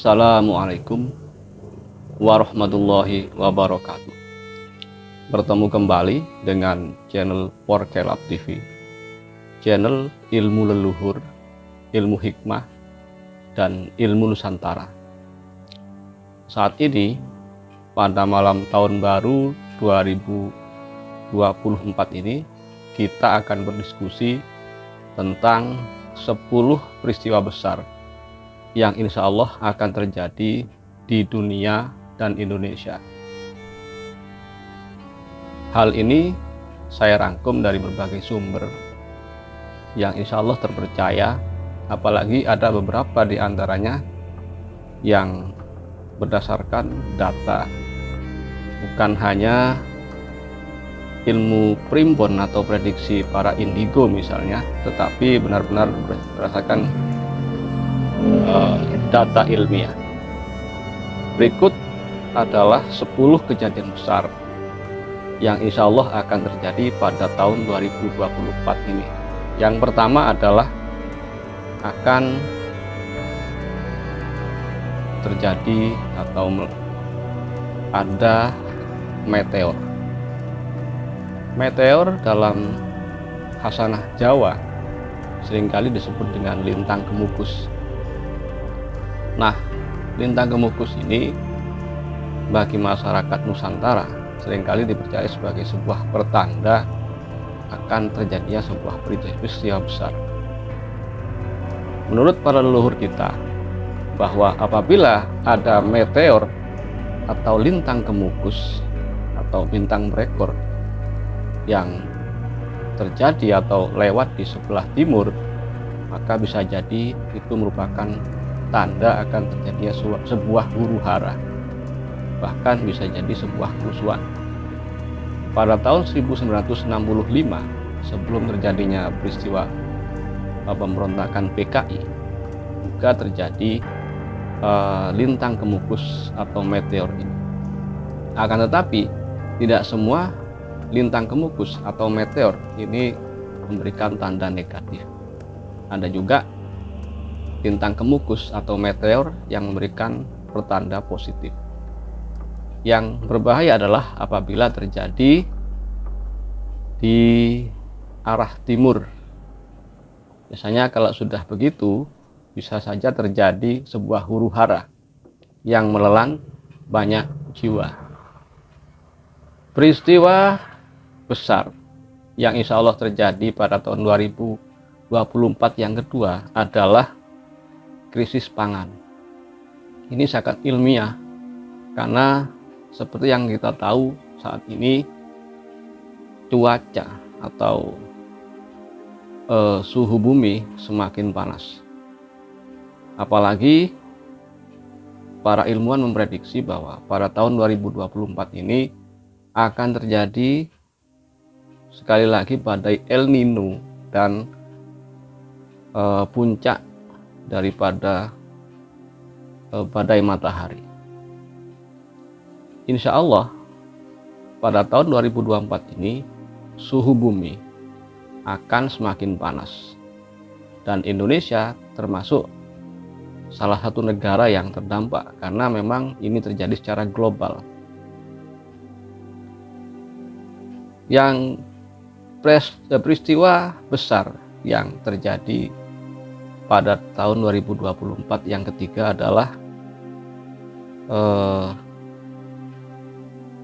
Assalamualaikum warahmatullahi wabarakatuh. Bertemu kembali dengan channel Porkelab TV, channel ilmu leluhur, ilmu hikmah, dan ilmu Nusantara. Saat ini, pada malam tahun baru 2024 ini, kita akan berdiskusi tentang 10 peristiwa besar yang insya Allah akan terjadi di dunia dan Indonesia. Hal ini saya rangkum dari berbagai sumber yang insya Allah terpercaya, apalagi ada beberapa di antaranya yang berdasarkan data, bukan hanya ilmu primbon atau prediksi para indigo misalnya, tetapi benar-benar berdasarkan data ilmiah. Berikut adalah 10 kejadian besar yang insya Allah akan terjadi pada tahun 2024 ini. Yang pertama adalah akan terjadi atau ada meteor. Meteor dalam khasanah Jawa seringkali disebut dengan lintang kemukus. Nah, lintang kemukus ini bagi masyarakat Nusantara seringkali dipercaya sebagai sebuah pertanda akan terjadinya sebuah peristiwa besar. Menurut para leluhur kita, bahwa apabila ada meteor atau lintang kemukus atau bintang berekor yang terjadi atau lewat di sebelah timur, maka bisa jadi itu merupakan tanda akan terjadinya sebuah huru-hara, bahkan bisa jadi sebuah kerusuhan. Pada tahun 1965, sebelum terjadinya peristiwa pemberontakan PKI, juga terjadi lintang kemukus atau meteor ini. Akan tetapi tidak semua lintang kemukus atau meteor ini memberikan tanda negatif. Ada juga lintang kemukus atau meteor yang memberikan pertanda positif. Yang berbahaya adalah apabila terjadi di arah timur. Biasanya kalau sudah begitu, bisa saja terjadi sebuah huru-hara yang menelan banyak jiwa. Peristiwa besar yang insya Allah terjadi pada tahun 2024 yang kedua adalah krisis pangan. Ini sangat ilmiah karena seperti yang kita tahu saat ini cuaca atau suhu bumi semakin panas. Apalagi para ilmuwan memprediksi bahwa pada tahun 2024 ini akan terjadi sekali lagi badai El Nino dan puncak daripada badai matahari. Insya Allah pada tahun 2024 ini suhu bumi akan semakin panas dan Indonesia termasuk salah satu negara yang terdampak karena memang ini terjadi secara global. Yang peristiwa besar yang terjadi pada tahun 2024 yang ketiga adalah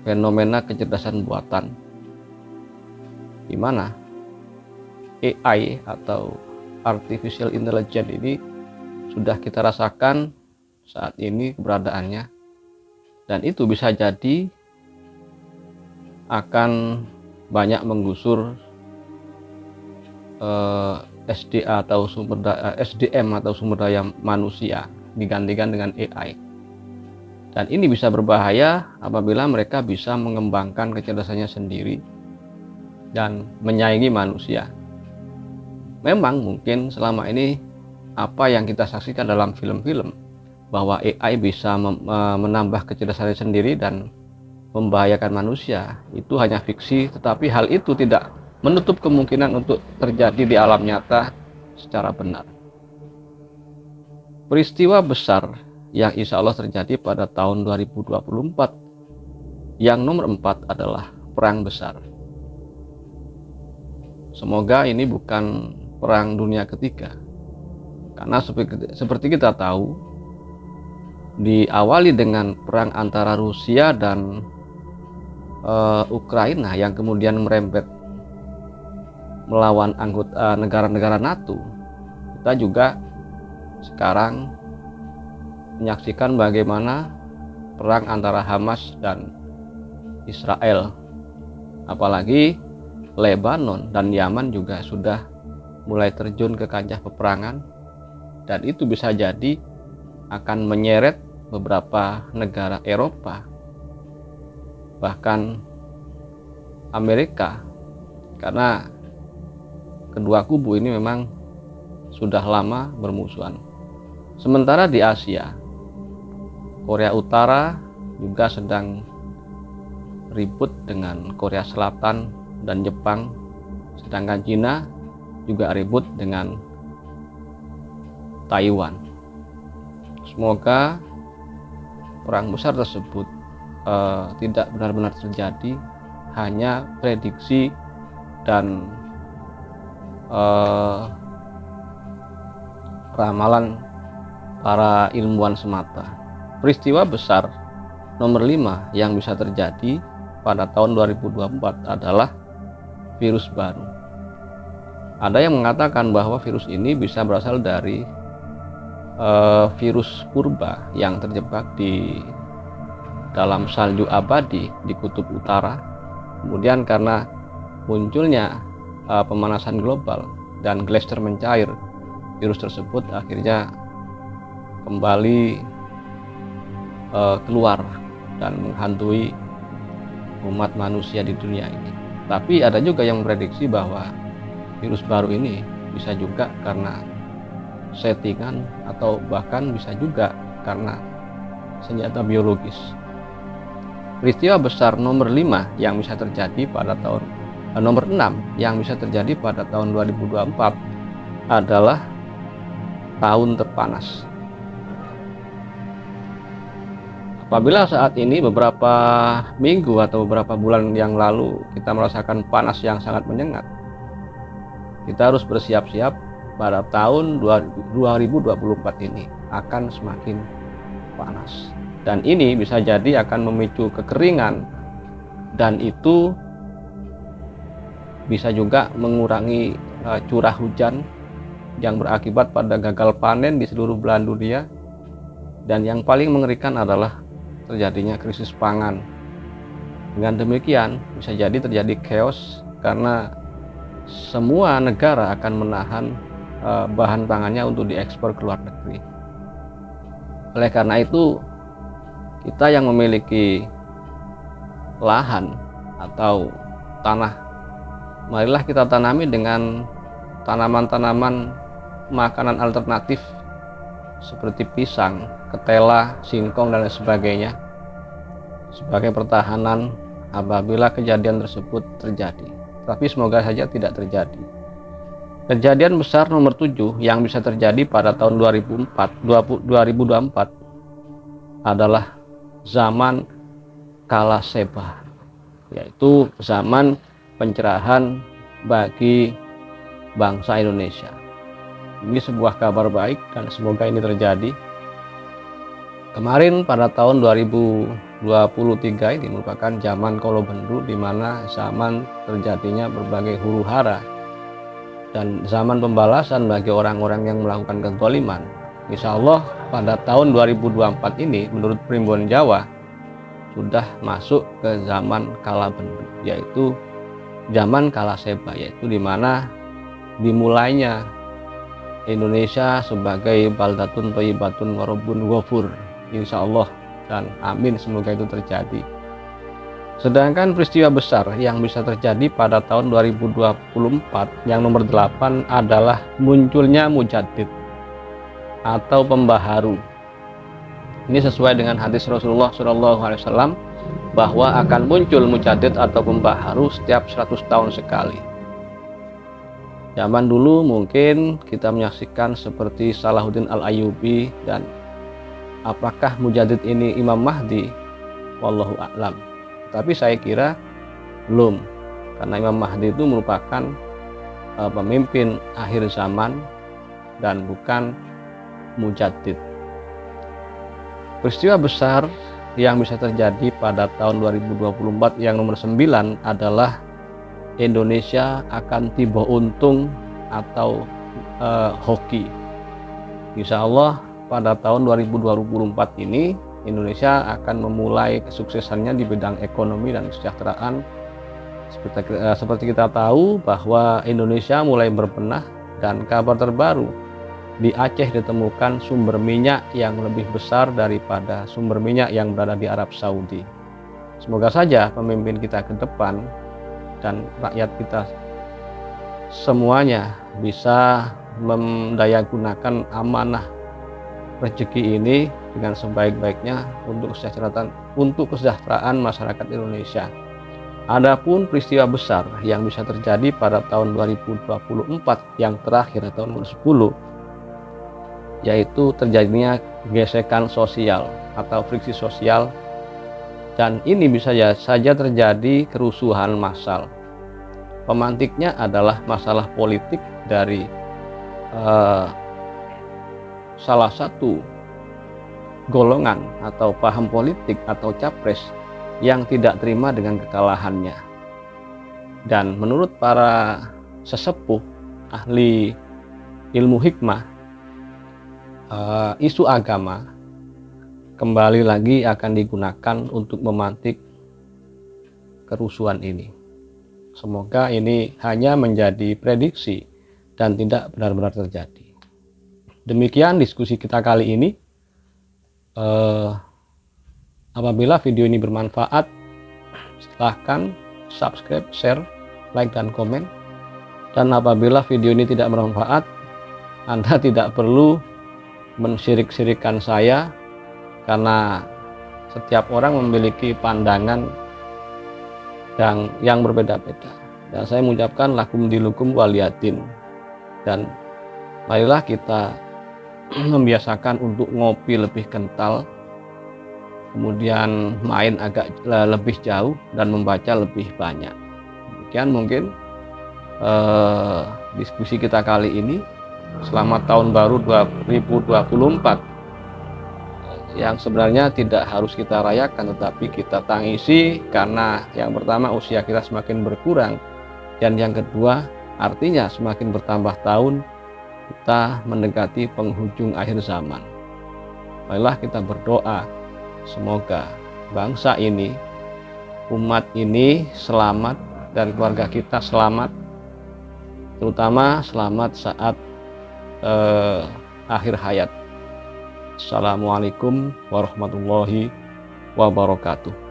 fenomena kecerdasan buatan, di mana AI atau Artificial Intelligence ini sudah kita rasakan saat ini keberadaannya, dan itu bisa jadi akan banyak menggusur SDA atau SDM atau sumber daya manusia digantikan dengan AI. Dan ini bisa berbahaya apabila mereka bisa mengembangkan kecerdasannya sendiri dan menyaingi manusia. Memang mungkin selama ini apa yang kita saksikan dalam film-film bahwa AI bisa menambah kecerdasannya sendiri dan membahayakan manusia, itu hanya fiksi, tetapi hal itu tidak menutup kemungkinan untuk terjadi di alam nyata secara benar. Peristiwa besar yang insya Allah terjadi pada tahun 2024. Yang nomor 4 adalah perang besar. Semoga ini bukan perang dunia ketiga, karena seperti kita tahu, diawali dengan perang antara Rusia dan Ukraina yang kemudian merembet melawan anggota negara-negara NATO. Kita juga sekarang menyaksikan bagaimana perang antara Hamas dan Israel, apalagi Lebanon dan Yaman juga sudah mulai terjun ke kancah peperangan, dan itu bisa jadi akan menyeret beberapa negara Eropa, bahkan Amerika, karena kedua kubu ini memang sudah lama bermusuhan. Sementara di Asia, Korea Utara juga sedang ribut dengan Korea Selatan dan Jepang, sedangkan Cina juga ribut dengan Taiwan. Semoga perang besar tersebut tidak benar-benar terjadi, hanya prediksi dan ramalan para ilmuwan semata. Peristiwa besar nomor 5 yang bisa terjadi pada tahun 2024 adalah virus baru. Ada yang mengatakan bahwa virus ini bisa berasal dari virus purba yang terjebak di dalam salju abadi di kutub utara. Kemudian karena munculnya pemanasan global dan glacier mencair, virus tersebut akhirnya kembali keluar dan menghantui umat manusia di dunia ini. Tapi ada juga yang memprediksi bahwa virus baru ini bisa juga karena settingan, atau bahkan bisa juga karena senjata biologis. Peristiwa besar nomor 5 yang bisa terjadi pada tahun nomor 6 yang bisa terjadi pada tahun 2024 adalah tahun terpanas. Apabila saat ini beberapa minggu atau beberapa bulan yang lalu kita merasakan panas yang sangat menyengat, kita harus bersiap-siap pada tahun 2024 ini akan semakin panas. Dan ini bisa jadi akan memicu kekeringan, dan itu bisa juga mengurangi curah hujan yang berakibat pada gagal panen di seluruh belahan dunia. Dan yang paling mengerikan adalah terjadinya krisis pangan. Dengan demikian bisa jadi terjadi chaos karena semua negara akan menahan bahan pangannya untuk diekspor ke luar negeri. Oleh karena itu, kita yang memiliki lahan atau tanah, marilah kita tanami dengan tanaman-tanaman makanan alternatif seperti pisang, ketela, singkong, dan lain sebagainya sebagai pertahanan apabila kejadian tersebut terjadi. Tapi semoga saja tidak terjadi. Kejadian besar nomor 7 yang bisa terjadi pada tahun 2024 adalah zaman kala Seba, yaitu zaman pencerahan bagi bangsa Indonesia. Ini sebuah kabar baik dan semoga ini terjadi. Kemarin pada tahun 2023 ini merupakan zaman Kolobendu, di mana zaman terjadinya berbagai huru-hara dan zaman pembalasan bagi orang-orang yang melakukan kezaliman. Insya Allah pada tahun 2024 ini menurut Primbon Jawa sudah masuk ke zaman kala bendu, yaitu zaman kala Seba, yaitu di mana dimulainya Indonesia sebagai baldatun thayyibatun wa rabbun ghafur. Insya Allah dan amin, semoga itu terjadi. Sedangkan peristiwa besar yang bisa terjadi pada tahun 2024 yang nomor 8 adalah munculnya mujaddid atau pembaharu. Ini sesuai dengan hadis Rasulullah SAW bahwa akan muncul mujaddid atau pembaharu setiap 100 tahun sekali. Zaman dulu mungkin kita menyaksikan seperti Salahuddin Al-Ayyubi dan apakah Mujaddid ini Imam Mahdi? Wallahu a'lam. Tapi saya kira belum, karena Imam Mahdi itu merupakan pemimpin akhir zaman dan bukan Mujaddid. Peristiwa besar yang bisa terjadi pada tahun 2024 yang nomor 9 adalah Indonesia akan tiba untung atau hoki. Insya Allah pada tahun 2024 ini Indonesia akan memulai kesuksesannya di bidang ekonomi dan kesejahteraan. Seperti kita tahu bahwa Indonesia mulai berbenah, dan kabar terbaru di Aceh ditemukan sumber minyak yang lebih besar daripada sumber minyak yang berada di Arab Saudi. Semoga saja pemimpin kita ke depan dan rakyat kita semuanya bisa mendayagunakan amanah rezeki ini dengan sebaik-baiknya untuk kesejahteraan masyarakat Indonesia. Adapun peristiwa besar yang bisa terjadi pada tahun 2024 yang terakhir tahun 2010, yaitu terjadinya gesekan sosial atau friksi sosial, dan ini bisa saja terjadi kerusuhan massal. Pemantiknya adalah masalah politik dari salah satu golongan atau paham politik atau capres yang tidak terima dengan kekalahannya. Dan menurut para sesepuh ahli ilmu hikmah, isu agama kembali lagi akan digunakan untuk memantik kerusuhan ini. Semoga ini hanya menjadi prediksi dan tidak benar-benar terjadi. Demikian diskusi kita kali ini. Apabila video ini bermanfaat, silahkan subscribe, share, like, dan komen. Dan apabila video ini tidak bermanfaat, Anda tidak perlu mensirik-sirikan saya, karena setiap orang memiliki pandangan yang berbeda-beda. Dan saya mengucapkan lakum dinukum waliyadin. Dan marilah kita membiasakan untuk ngopi lebih kental, kemudian main agak lebih jauh, dan membaca lebih banyak. Demikian mungkin diskusi kita kali ini. Selamat tahun baru 2024, yang sebenarnya tidak harus kita rayakan, tetapi kita tangisi, karena yang pertama usia kita semakin berkurang, dan yang kedua artinya semakin bertambah tahun kita mendekati penghujung akhir zaman. Marilah kita berdoa semoga bangsa ini, umat ini selamat, dan keluarga kita selamat, terutama selamat saat akhir hayat. Assalamualaikum warahmatullahi wabarakatuh.